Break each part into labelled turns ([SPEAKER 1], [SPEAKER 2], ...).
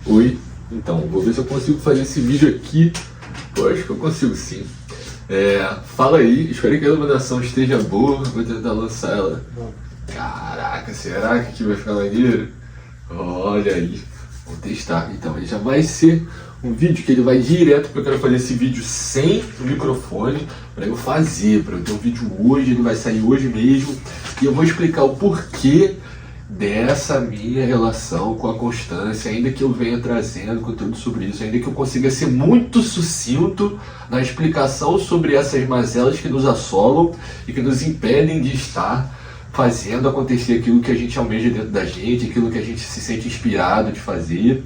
[SPEAKER 1] Oi. Então, vou ver se eu consigo fazer esse vídeo aqui. Pô, acho que eu consigo sim. Fala aí, espero que a iluminação esteja boa. Vou tentar lançar ela. Caraca, será que aqui vai ficar maneiro? Olha aí, vou testar. Então, ele já vai ser um vídeo que ele vai direto, porque eu quero fazer esse vídeo sem o microfone para eu fazer, para eu ter um vídeo hoje, ele vai sair hoje mesmo. E eu vou explicar o porquê dessa minha relação com a constância, ainda que eu venha trazendo conteúdo sobre isso, ainda que eu consiga ser muito sucinto na explicação sobre essas mazelas que nos assolam e que nos impedem de estar fazendo acontecer aquilo que a gente almeja dentro da gente, aquilo que a gente se sente inspirado de fazer.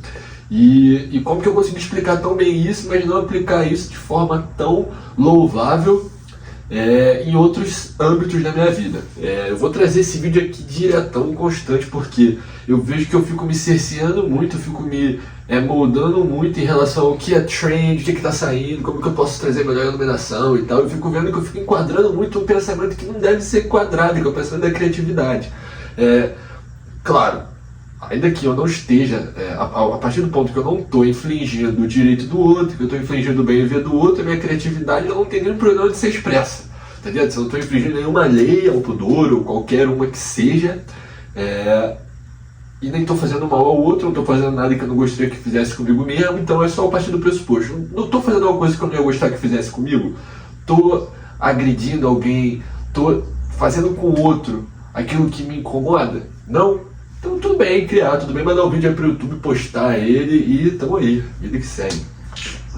[SPEAKER 1] E como que eu consigo explicar tão bem isso, mas não aplicar isso de forma tão louvável em outros âmbitos da minha vida. Eu vou trazer esse vídeo aqui diretão, constante, porque eu vejo que eu fico me cerceando muito, eu fico me moldando muito em relação ao que é trend, o que está saindo, como que eu posso trazer melhor iluminação e tal. Eu fico vendo que eu fico enquadrando muito um pensamento que não deve ser enquadrado, que é o pensamento da criatividade. Claro, ainda que eu não esteja, a partir do ponto que eu não estou infringindo o direito do outro, que eu estou infringindo o bem-viver do outro, a minha criatividade não tem nenhum problema de ser expressa, entendeu? Se eu não estou infringindo nenhuma lei ao pudor ou qualquer uma que seja, e nem estou fazendo mal ao outro, não estou fazendo nada que eu não gostaria que fizesse comigo mesmo, então é só a partir do pressuposto. Não estou fazendo alguma coisa que eu não ia gostar que fizesse comigo, estou agredindo alguém, estou fazendo com o outro aquilo que me incomoda? Não. Então tudo bem criar, tudo bem mandar um vídeo aí pro YouTube, postar ele e tamo aí, vida que segue.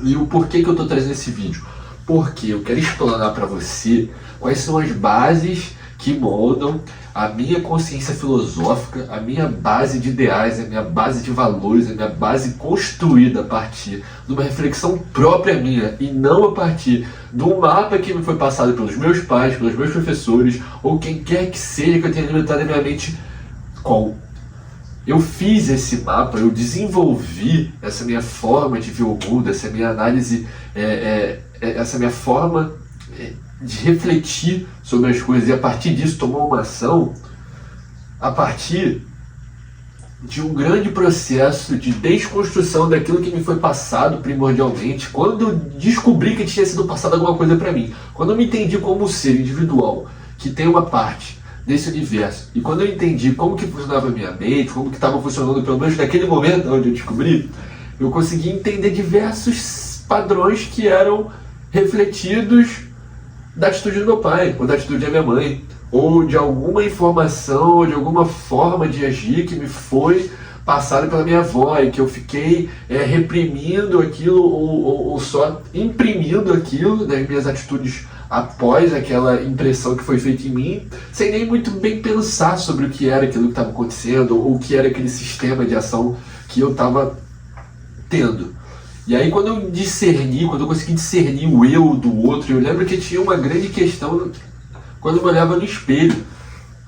[SPEAKER 1] E o porquê que eu tô trazendo esse vídeo? Porque eu quero explanar para você quais são as bases que moldam a minha consciência filosófica, a minha base de ideais, a minha base de valores, a minha base construída a partir de uma reflexão própria minha e não a partir de um mapa que me foi passado pelos meus pais, pelos meus professores ou quem quer que seja que eu tenha alimentado a minha mente com. Eu fiz esse mapa, eu desenvolvi essa minha forma de ver o mundo, essa minha análise, essa minha forma de refletir sobre as coisas e a partir disso tomar uma ação a partir de um grande processo de desconstrução daquilo que me foi passado primordialmente quando eu descobri que tinha sido passado alguma coisa para mim. Quando eu me entendi como um ser individual que tem uma parte desse universo. E quando eu entendi como que funcionava a minha mente, como que estava funcionando, pelo menos naquele momento onde eu descobri, eu consegui entender diversos padrões que eram refletidos da atitude do meu pai, ou da atitude da minha mãe, ou de alguma informação, ou de alguma forma de agir que me foi passada pela minha avó, e que eu fiquei reprimindo aquilo, ou só imprimindo aquilo nas minhas atitudes após aquela impressão que foi feita em mim, sem nem muito bem pensar sobre o que era aquilo que estava acontecendo, ou o que era aquele sistema de ação que eu estava tendo. E aí quando eu consegui discernir o eu do outro, eu lembro que tinha uma grande questão quando eu olhava no espelho,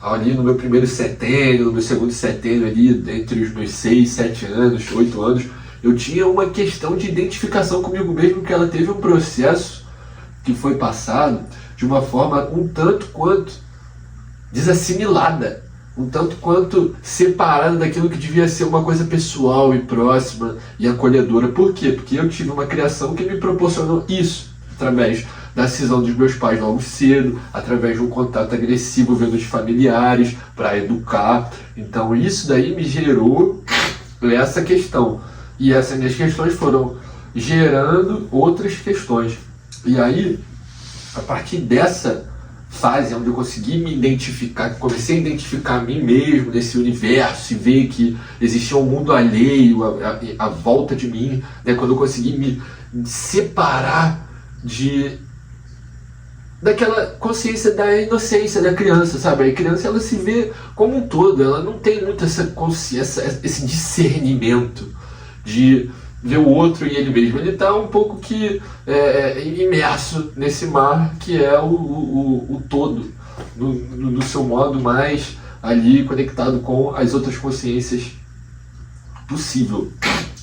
[SPEAKER 1] ali no meu primeiro setênio, no meu segundo setênio ali, entre os meus 6, 7 anos, 8 anos, eu tinha uma questão de identificação comigo mesmo, que ela teve um processo que foi passado de uma forma um tanto quanto desassimilada, um tanto quanto separada daquilo que devia ser uma coisa pessoal e próxima e acolhedora. Por quê? Porque eu tive uma criação que me proporcionou isso, através da cisão dos meus pais logo cedo, através de um contato agressivo vendo os familiares para educar. Então isso daí me gerou essa questão. E essas minhas questões foram gerando outras questões. E aí, a partir dessa fase onde eu consegui me identificar, comecei a identificar a mim mesmo nesse universo e ver que existia um mundo alheio à volta de mim, né? Quando eu consegui me separar daquela consciência da inocência da criança, sabe? A criança, ela se vê como um todo, ela não tem muito essa consciência, esse discernimento de ver o outro e ele mesmo. Ele está um pouco que imerso nesse mar que é o todo, no seu modo mais ali conectado com as outras consciências possível.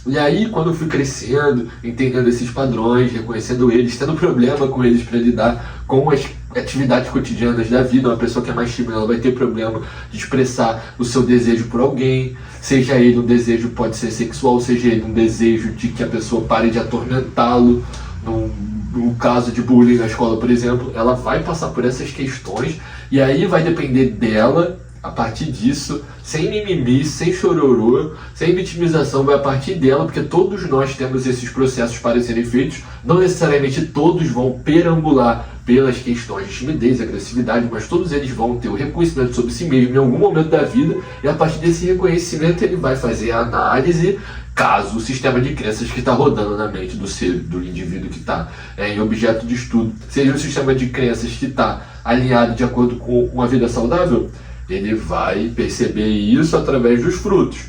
[SPEAKER 1] E aí, quando eu fui crescendo, entendendo esses padrões, reconhecendo eles, tendo problema com eles para lidar com as atividades cotidianas da vida. Uma pessoa que é mais tímida, ela vai ter problema de expressar o seu desejo por alguém, seja ele um desejo, pode ser sexual, seja ele um desejo de que a pessoa pare de atormentá-lo. No caso de bullying na escola, por exemplo, ela vai passar por essas questões, e aí vai depender dela, a partir disso, sem mimimi, sem chororô, sem vitimização, vai a partir dela, porque todos nós temos esses processos para serem feitos. Não necessariamente todos vão perambular pelas questões de timidez, agressividade, mas todos eles vão ter o reconhecimento sobre si mesmo em algum momento da vida, e a partir desse reconhecimento ele vai fazer a análise, caso o sistema de crenças que está rodando na mente do ser, do indivíduo que está em objeto de estudo, seja um sistema de crenças que está alinhado de acordo com uma vida saudável, ele vai perceber isso através dos frutos.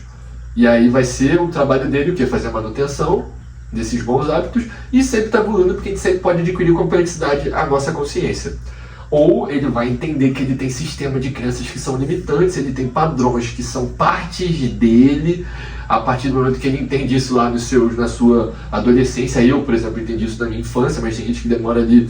[SPEAKER 1] E aí vai ser o trabalho dele o quê? Fazer a manutenção desses bons hábitos e sempre estar evoluindo, porque a gente sempre pode adquirir complexidade a nossa consciência. Ou ele vai entender que ele tem sistema de crenças que são limitantes, ele tem padrões que são partes dele. A partir do momento que ele entende isso lá na sua adolescência, eu, por exemplo, entendi isso na minha infância, mas tem gente que demora ali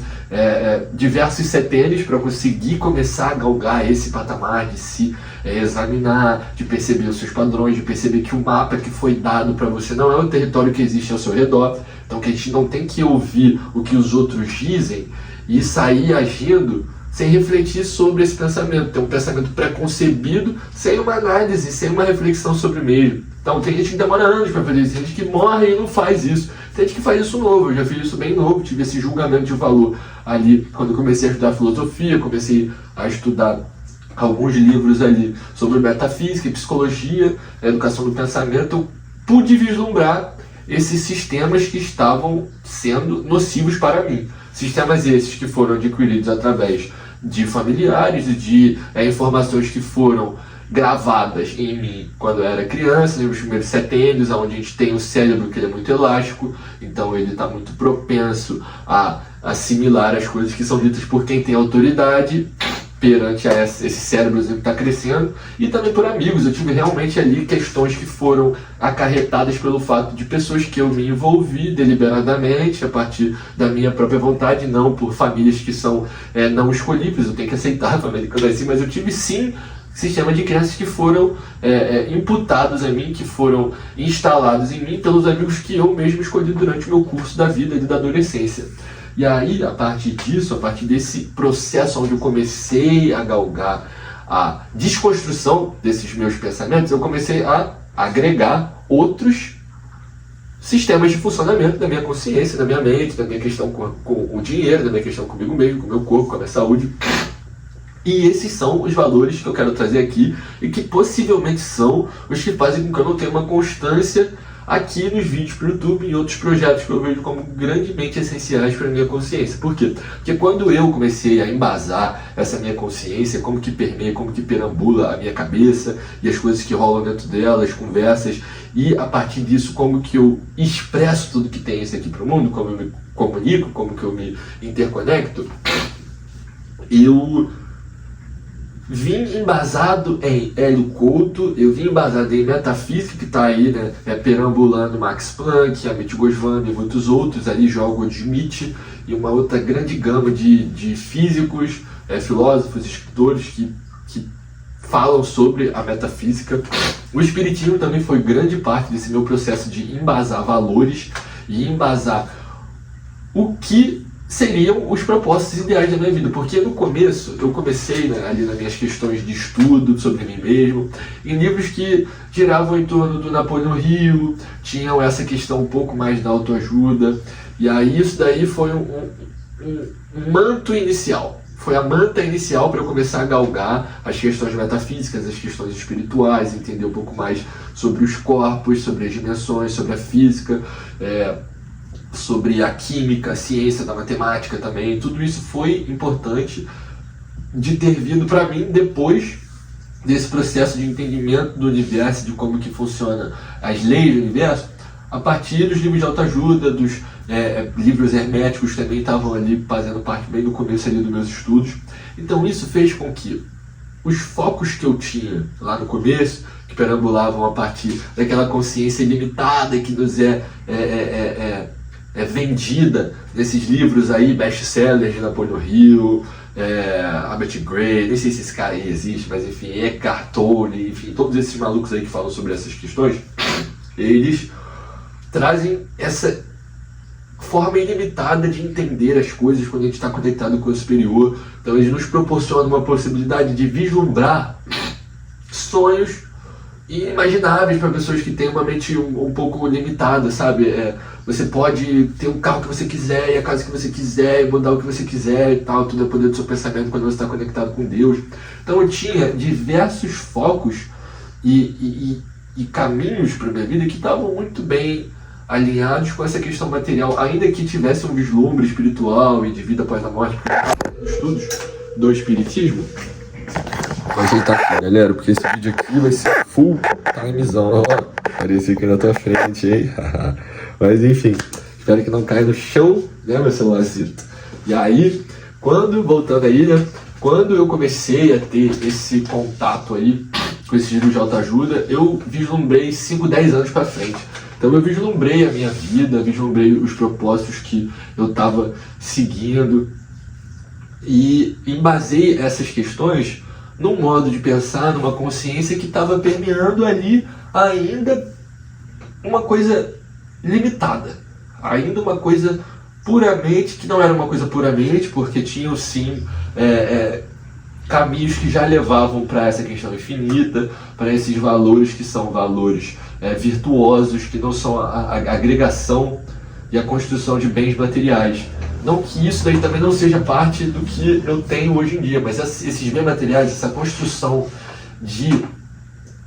[SPEAKER 1] diversos setenes para conseguir começar a galgar esse patamar de se examinar, de perceber os seus padrões, de perceber que o mapa que foi dado para você não é o território que existe ao seu redor. Então que a gente não tem que ouvir o que os outros dizem e sair agindo sem refletir sobre esse pensamento, ter um pensamento pré-concebido, sem uma análise, sem uma reflexão sobre o mesmo. Então tem gente que demora anos para fazer isso, tem gente que morre e não faz isso, tem gente que faz isso novo. Eu já fiz isso bem novo, tive esse julgamento de valor ali quando eu comecei a estudar filosofia, comecei a estudar alguns livros ali sobre metafísica, psicologia, educação do pensamento. Eu pude vislumbrar esses sistemas que estavam sendo nocivos para mim. Sistemas esses que foram adquiridos através de familiares, de informações que foram gravadas em mim quando eu era criança, nos primeiros setênios, onde a gente tem um cérebro que ele é muito elástico, então ele está muito propenso a assimilar as coisas que são ditas por quem tem autoridade perante a esse cérebro que está crescendo, e também por amigos. Eu tive realmente ali questões que foram acarretadas pelo fato de pessoas que eu me envolvi deliberadamente, a partir da minha própria vontade, não por famílias que são não escolhíveis. Eu tenho que aceitar a família que eu nasci, mas eu tive sim sistema de crenças que foram imputados a mim, que foram instalados em mim pelos amigos que eu mesmo escolhi durante o meu curso da vida e da adolescência. E aí, a partir disso, a partir desse processo onde eu comecei a galgar a desconstrução desses meus pensamentos, eu comecei a agregar outros sistemas de funcionamento da minha consciência, da minha mente, da minha questão com o dinheiro, da minha questão comigo mesmo, com o meu corpo, com a minha saúde. E esses são os valores que eu quero trazer aqui e que possivelmente são os que fazem com que eu não tenha uma constância aqui nos vídeos para o YouTube e outros projetos que eu vejo como grandemente essenciais para a minha consciência. Por quê? Porque quando eu comecei a embasar essa minha consciência, como que permeia, como que perambula a minha cabeça e as coisas que rolam dentro dela, as conversas, e a partir disso como que eu expresso tudo que tem isso aqui para o mundo, como eu me comunico, como que eu me interconecto, eu vim embasado em Hélio Couto, eu vim embasado em metafísica, que está aí, né, perambulando Max Planck, Amit Goswami e muitos outros, ali Joel Schmidt e uma outra grande gama de físicos, filósofos, escritores que falam sobre a metafísica. O espiritismo também foi grande parte desse meu processo de embasar valores e embasar o que seriam os propósitos ideais da minha vida, porque no começo eu comecei ali nas minhas questões de estudo sobre mim mesmo, em livros que giravam em torno do Napoleão Hill, tinham essa questão um pouco mais da autoajuda, e aí isso daí foi um manto inicial, foi a manta inicial para eu começar a galgar as questões metafísicas, as questões espirituais, entender um pouco mais sobre os corpos, sobre as dimensões, sobre a física, sobre a química, a ciência da matemática também. Tudo isso foi importante de ter vindo para mim depois desse processo de entendimento do universo, de como que funciona as leis do universo, a partir dos livros de autoajuda, dos livros herméticos também estavam ali fazendo parte bem no começo ali dos meus estudos. Então isso fez com que os focos que eu tinha lá no começo, que perambulavam a partir daquela consciência ilimitada que nos é vendida nesses livros aí, best-sellers de Napoleão Hill, Albert Gray, nem sei se esse cara aí existe, mas enfim, Eckhart Tolle, enfim, todos esses malucos aí que falam sobre essas questões, eles trazem essa forma ilimitada de entender as coisas quando a gente está conectado com o superior. Então eles nos proporcionam uma possibilidade de vislumbrar sonhos inimagináveis para pessoas que têm uma mente um pouco limitada, sabe? Você pode ter um carro que você quiser, e a casa que você quiser, e mudar o que você quiser e tal, tudo é poder do seu pensamento quando você está conectado com Deus. Então eu tinha diversos focos e caminhos para minha vida que estavam muito bem alinhados com essa questão material, ainda que tivesse um vislumbre espiritual e de vida após a morte, estudos do espiritismo. Vou ajeitar aqui, galera, porque esse vídeo aqui vai ser full timezão. Ó, apareci aqui na tua frente, hein? Mas enfim, espero que não caia no chão, né, meu celularcito? E aí, voltando aí, né? Quando eu comecei a ter esse contato aí com esses livros de autoajuda, eu vislumbrei 5, 10 anos pra frente. Então eu vislumbrei a minha vida, vislumbrei os propósitos que eu estava seguindo e embasei essas questões num modo de pensar, numa consciência que estava permeando ali ainda uma coisa limitada, ainda uma coisa puramente, que não era uma coisa puramente, porque tinham sim caminhos que já levavam para essa questão infinita, para esses valores que são valores virtuosos, que não são a agregação e a construção de bens materiais. Não que isso daí também não seja parte do que eu tenho hoje em dia, mas esses bens materiais, essa construção de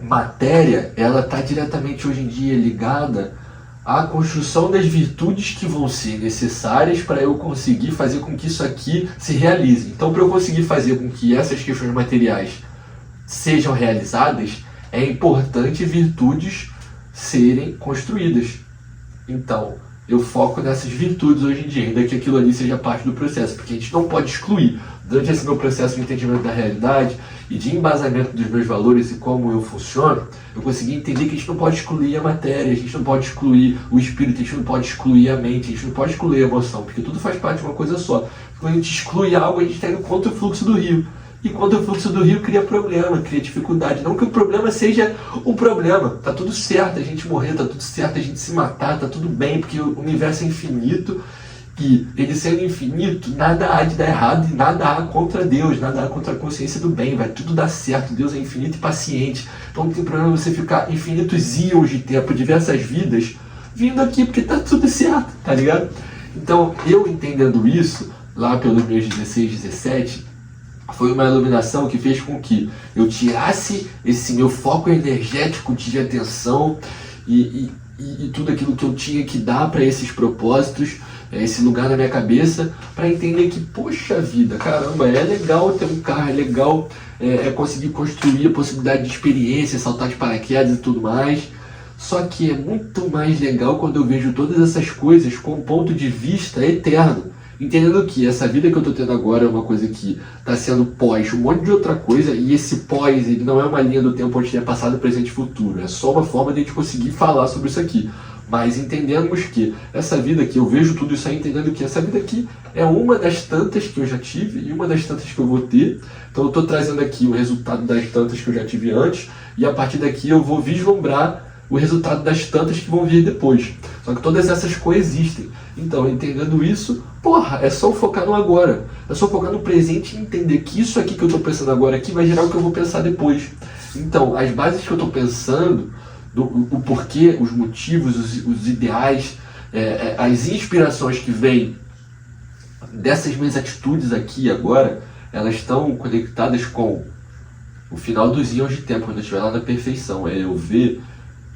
[SPEAKER 1] matéria, ela está diretamente hoje em dia ligada à construção das virtudes que vão ser necessárias para eu conseguir fazer com que isso aqui se realize. Então, para eu conseguir fazer com que essas questões materiais sejam realizadas, é importante virtudes serem construídas. Então, eu foco nessas virtudes hoje em dia, ainda que aquilo ali seja parte do processo, porque a gente não pode excluir. Durante esse meu processo de entendimento da realidade e de embasamento dos meus valores e como eu funciono, eu consegui entender que a gente não pode excluir a matéria, a gente não pode excluir o espírito, a gente não pode excluir a mente, a gente não pode excluir a emoção, porque tudo faz parte de uma coisa só. Quando a gente exclui algo, a gente está indo contra o fluxo do rio. E quando o fluxo do rio cria problema, cria dificuldade. Não que o problema seja um problema. Tá tudo certo a gente morrer, tá tudo certo a gente se matar, tá tudo bem, porque o universo é infinito. E ele sendo infinito, nada há de dar errado e nada há contra Deus, nada há contra a consciência do bem. Vai tudo dar certo. Deus é infinito e paciente. Então não tem problema você ficar infinitos íons de tempo, diversas vidas, vindo aqui, porque tá tudo certo, tá ligado? Então, eu entendendo isso, lá pelos meus 16, 17, foi uma iluminação que fez com que eu tirasse esse meu foco energético de atenção e tudo aquilo que eu tinha que dar para esses propósitos, esse lugar na minha cabeça, para entender que, poxa vida, caramba, é legal ter um carro, é legal conseguir construir a possibilidade de experiência, saltar de paraquedas e tudo mais. Só que é muito mais legal quando eu vejo todas essas coisas com um ponto de vista eterno. Entendendo que essa vida que eu estou tendo agora é uma coisa que está sendo pós um monte de outra coisa, e esse pós ele não é uma linha do tempo onde é passado, presente e futuro. É só uma forma de a gente conseguir falar sobre isso aqui. Mas entendemos que essa vida aqui, eu vejo tudo isso aí, entendendo que essa vida aqui é uma das tantas que eu já tive e uma das tantas que eu vou ter. Então eu estou trazendo aqui o resultado das tantas que eu já tive antes, e a partir daqui eu vou vislumbrar o resultado das tantas que vão vir depois. Só que todas essas coexistem. Então, entendendo isso, porra, é só focar no agora. É só focar no presente e entender que isso aqui que eu estou pensando agora aqui vai gerar o que eu vou pensar depois. Então, as bases que eu estou pensando, o porquê, os motivos, os ideais, as inspirações que vêm dessas minhas atitudes aqui agora, elas estão conectadas com o final dos íons de tempo, quando eu estiver lá na perfeição. É eu ver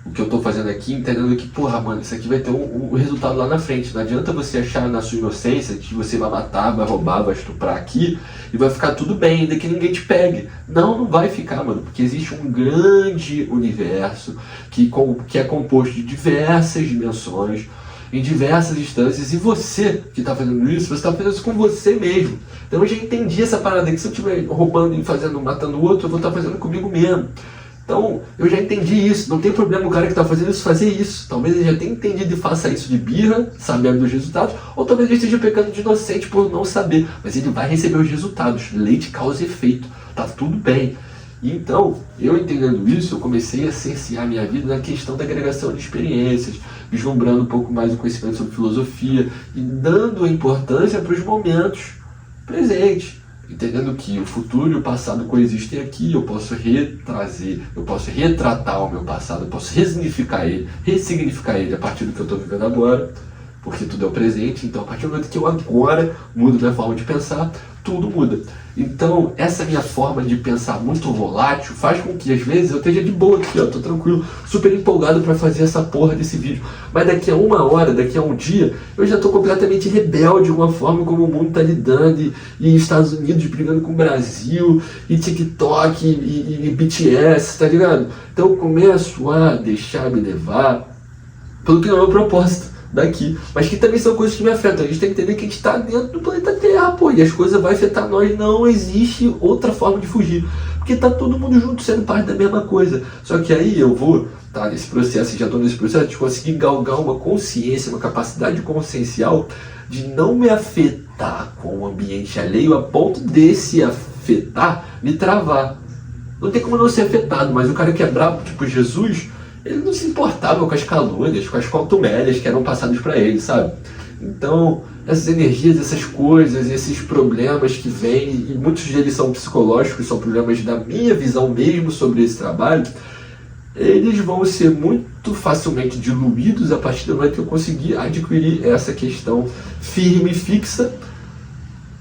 [SPEAKER 1] o que eu estou fazendo aqui, entendendo que, porra, mano, isso aqui vai ter um resultado lá na frente. Não adianta você achar na sua inocência que você vai matar, vai roubar, vai estuprar aqui e vai ficar tudo bem, ainda que ninguém te pegue. Não vai ficar, mano, porque existe um grande universo que é composto de diversas dimensões, em diversas instâncias, e você que está fazendo isso, você está fazendo isso com você mesmo. Então eu já entendi essa parada, que se eu estiver roubando e matando o outro, eu vou estar fazendo comigo mesmo. Então, eu já entendi isso. Não tem problema o cara que está fazendo isso fazer isso. Talvez ele já tenha entendido e faça isso de birra, sabendo dos resultados, ou talvez ele esteja pecando de inocente por não saber. Mas ele vai receber os resultados. Lei de causa e efeito. Tá tudo bem. Então, eu entendendo isso, eu comecei a cercear minha vida na questão da agregação de experiências, vislumbrando um pouco mais o conhecimento sobre filosofia e dando importância para os momentos presentes. Entendendo que o futuro e o passado coexistem aqui, eu posso retrazer, eu posso retratar o meu passado, eu posso ressignificar ele a partir do que eu estou vivendo agora, porque tudo é o presente. Então, a partir do momento que eu agora mudo minha forma de pensar, tudo muda. Então, essa minha forma de pensar muito volátil faz com que, às vezes, eu esteja de boa aqui, ó, tô tranquilo, super empolgado para fazer essa porra desse vídeo. Mas daqui a uma hora, daqui a um dia, eu já tô completamente rebelde com a forma como o mundo tá lidando, e Estados Unidos brigando com o Brasil, e TikTok, e BTS, tá ligado? Então eu começo a deixar me levar pelo que não é o propósito daqui, mas que também são coisas que me afetam. A gente tem que entender que a gente está dentro do planeta Terra, pô, e as coisas vão afetar nós, não existe outra forma de fugir, porque tá todo mundo junto sendo parte da mesma coisa. Só que aí eu vou tá nesse processo, e já estou nesse processo de conseguir galgar uma consciência, uma capacidade consciencial de não me afetar com o ambiente alheio a ponto desse afetar me travar. Não tem como não ser afetado, mas o cara que é brabo, tipo Jesus, ele não se importava com as calúnias, com as contumélias que eram passadas para ele, sabe? Então, essas energias, essas coisas, esses problemas que vêm, e muitos deles são psicológicos, são problemas da minha visão mesmo sobre esse trabalho, eles vão ser muito facilmente diluídos a partir do momento que eu conseguir adquirir essa questão firme e fixa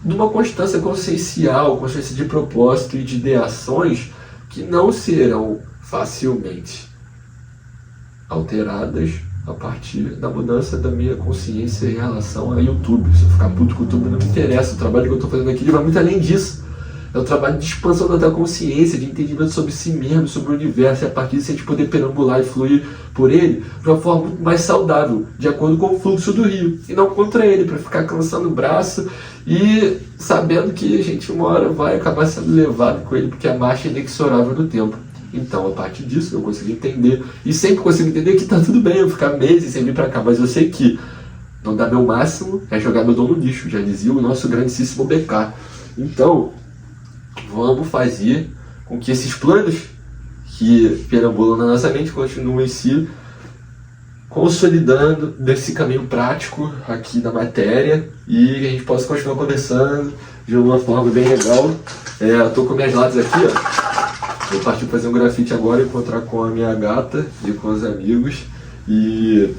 [SPEAKER 1] de uma constância consciencial, consciência de propósito e de ideações que não serão facilmente alteradas a partir da mudança da minha consciência em relação a YouTube. Se eu ficar puto com o YouTube, não me interessa. O trabalho que eu estou fazendo aqui vai muito além disso. É um trabalho de expansão da consciência, de entendimento sobre si mesmo, sobre o universo, e a partir disso a gente poder perambular e fluir por ele de uma forma muito mais saudável, de acordo com o fluxo do rio, e não contra ele, para ficar cansando o braço e sabendo que a gente uma hora vai acabar sendo levado com ele, porque a marcha é inexorável do tempo. Então, a partir disso, eu consigo entender, e sempre consigo entender que tá tudo bem eu ficar meses sem vir pra cá, mas eu sei que não dar meu máximo é jogar meu dom no lixo, já dizia o nosso grandíssimo BK. Então, vamos fazer com que esses planos que perambulam na nossa mente continuem se consolidando nesse caminho prático aqui da matéria, e que a gente possa continuar conversando de uma forma bem legal. Eu tô com minhas latas aqui, ó. Vou partir fazer um grafite agora, encontrar com a minha gata e com os amigos. E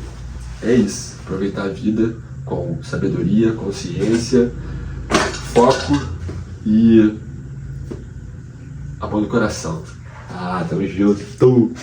[SPEAKER 1] é isso. Aproveitar a vida com sabedoria, consciência, foco e amor no coração. Tamo junto.